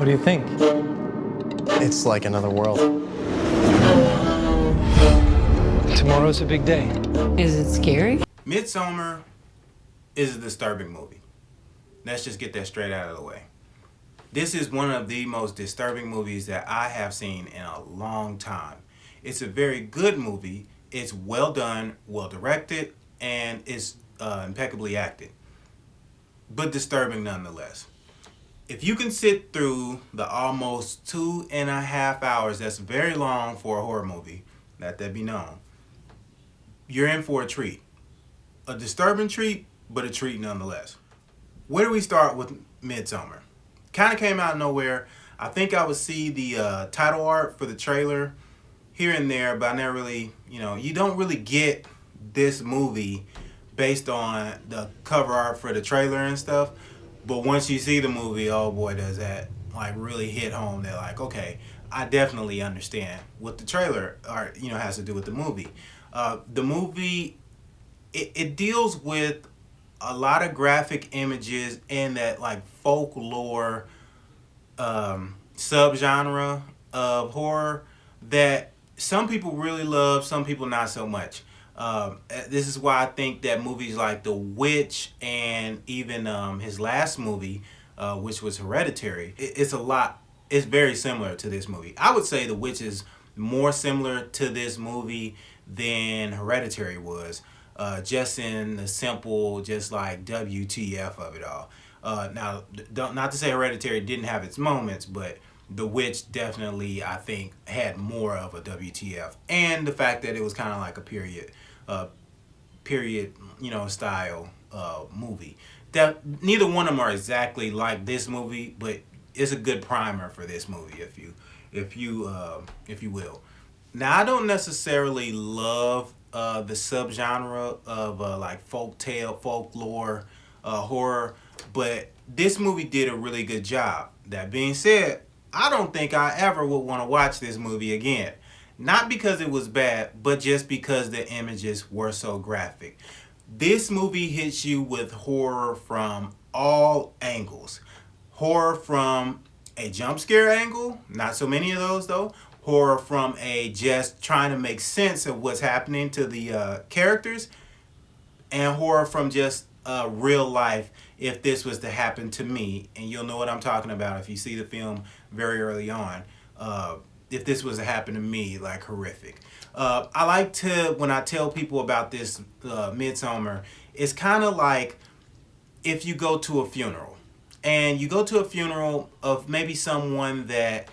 What do you think? It's like another world. Tomorrow's a big day. Is it scary? Midsommar is a disturbing movie. Let's just get that straight out of the way. This is one of the most disturbing movies that I have seen in a long time. It's a very good movie. It's well done, well directed, and it's impeccably acted. But disturbing nonetheless. If you can sit through the almost 2.5 hours, that's very long for a horror movie, let that be known, you're in for a treat. A disturbing treat, but a treat nonetheless. Where do we start with Midsommar? Kind of came out of nowhere. I think I would see the title art for the trailer here and there, but I never really, you don't really get this movie based on the cover art for the trailer and stuff. But once you see the movie, oh boy, does that like really hit home. They're like, okay, I definitely understand what the trailer art, has to do with the movie. The movie, it deals with a lot of graphic images in that like folklore subgenre of horror that some people really love, some people not so much. This is why I think that movies like The Witch and even his last movie, which was Hereditary, it's very similar to this movie. I would say The Witch is more similar to this movie than Hereditary was, just in the simple, just like WTF of it all. Now, not to say Hereditary didn't have its moments, but The Witch definitely, I think, had more of a WTF, and the fact that it was kind of like a period, style movie. That neither one of them are exactly like this movie, but it's a good primer for this movie, if you will. Now, I don't necessarily love the subgenre of like folklore, horror, but this movie did a really good job. That being said, I don't think I ever would want to watch this movie again. Not because it was bad, but just because the images were so graphic. This movie hits you with horror from all angles. Horror from a jump scare angle, not so many of those though. Horror from a just trying to make sense of what's happening to the characters, and horror from just real life. If this was to happen to me, and you'll know what I'm talking about if you see the film very early on, if this was to happen to me, like horrific. I like to, when I tell people about this Midsommar, it's kind of like if you go to a funeral, and you go to a funeral of maybe someone that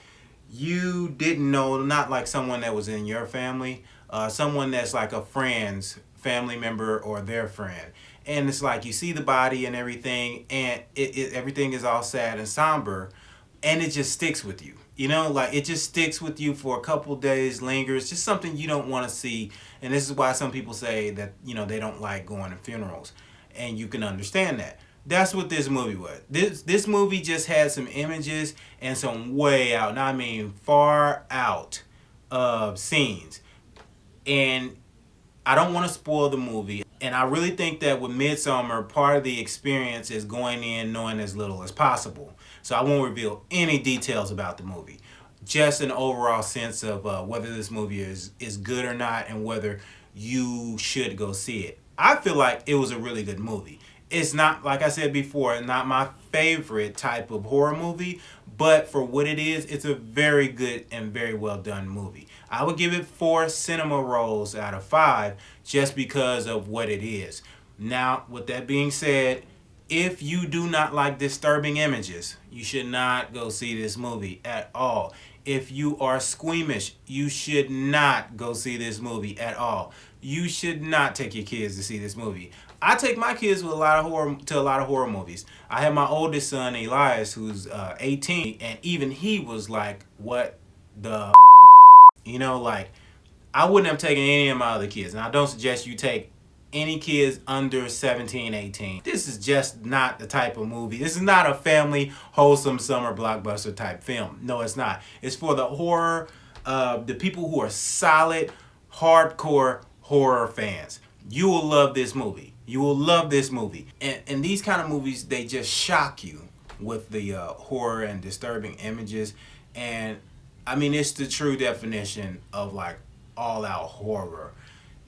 you didn't know, not like someone that was in your family, someone that's like a friend's family member or their friend. And it's like you see the body and everything, and everything is all sad and somber, and it just sticks with you. Like it just sticks with you for a couple days, lingers, just something you don't want to see. And this is why some people say that, they don't like going to funerals. And you can understand that. That's what this movie was. This movie just had some images and some way out, and I mean far out of scenes. And I don't want to spoil the movie. And I really think that with Midsommar, part of the experience is going in knowing as little as possible. So I won't reveal any details about the movie. Just an overall sense of whether this movie is good or not, and whether you should go see it. I feel like it was a really good movie. It's not, like I said before, not my favorite type of horror movie, but for what it is, it's a very good and very well done movie. I would give it 4 CinemaRolls out of 5 just because of what it is. Now, with that being said, if you do not like disturbing images, you should not go see this movie at all. If you are squeamish, you should not go see this movie at all. You should not take your kids to see this movie. I take my kids to a lot of horror movies. I have my oldest son, Elias, who's 18, and even he was like, what the like, I wouldn't have taken any of my other kids. And I don't suggest you take any kids under 17, 18. This is just not the type of movie. This is not a family, wholesome summer blockbuster type film. No, it's not. It's for the horror, the people who are solid, hardcore horror fans. You will love this movie. You will love this movie. And these kind of movies, they just shock you. with the horror and disturbing images. And I mean, it's the true definition of like all out horror.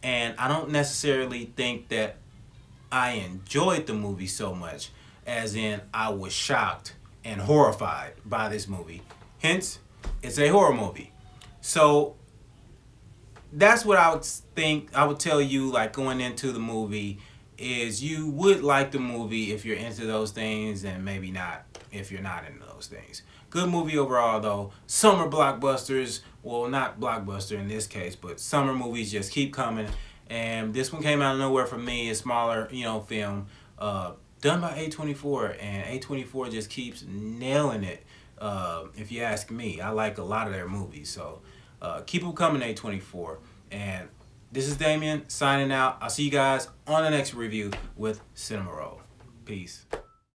And I don't necessarily think that I enjoyed the movie so much, as in I was shocked and horrified by this movie. Hence, it's a horror movie. So that's what I would think. I would tell you, like, going into the movie, is you would like the movie if you're into those things, and maybe not if you're not into those things. Good movie overall, though. Summer blockbusters, well, not blockbuster in this case, but summer movies just keep coming. And this one came out of nowhere for me. A smaller, film, done by A24, and A24 just keeps nailing it. If you ask me, I like a lot of their movies, so keep them coming, A24. And this is Damien signing out. I'll see you guys on the next review with CinemaRoll. Peace.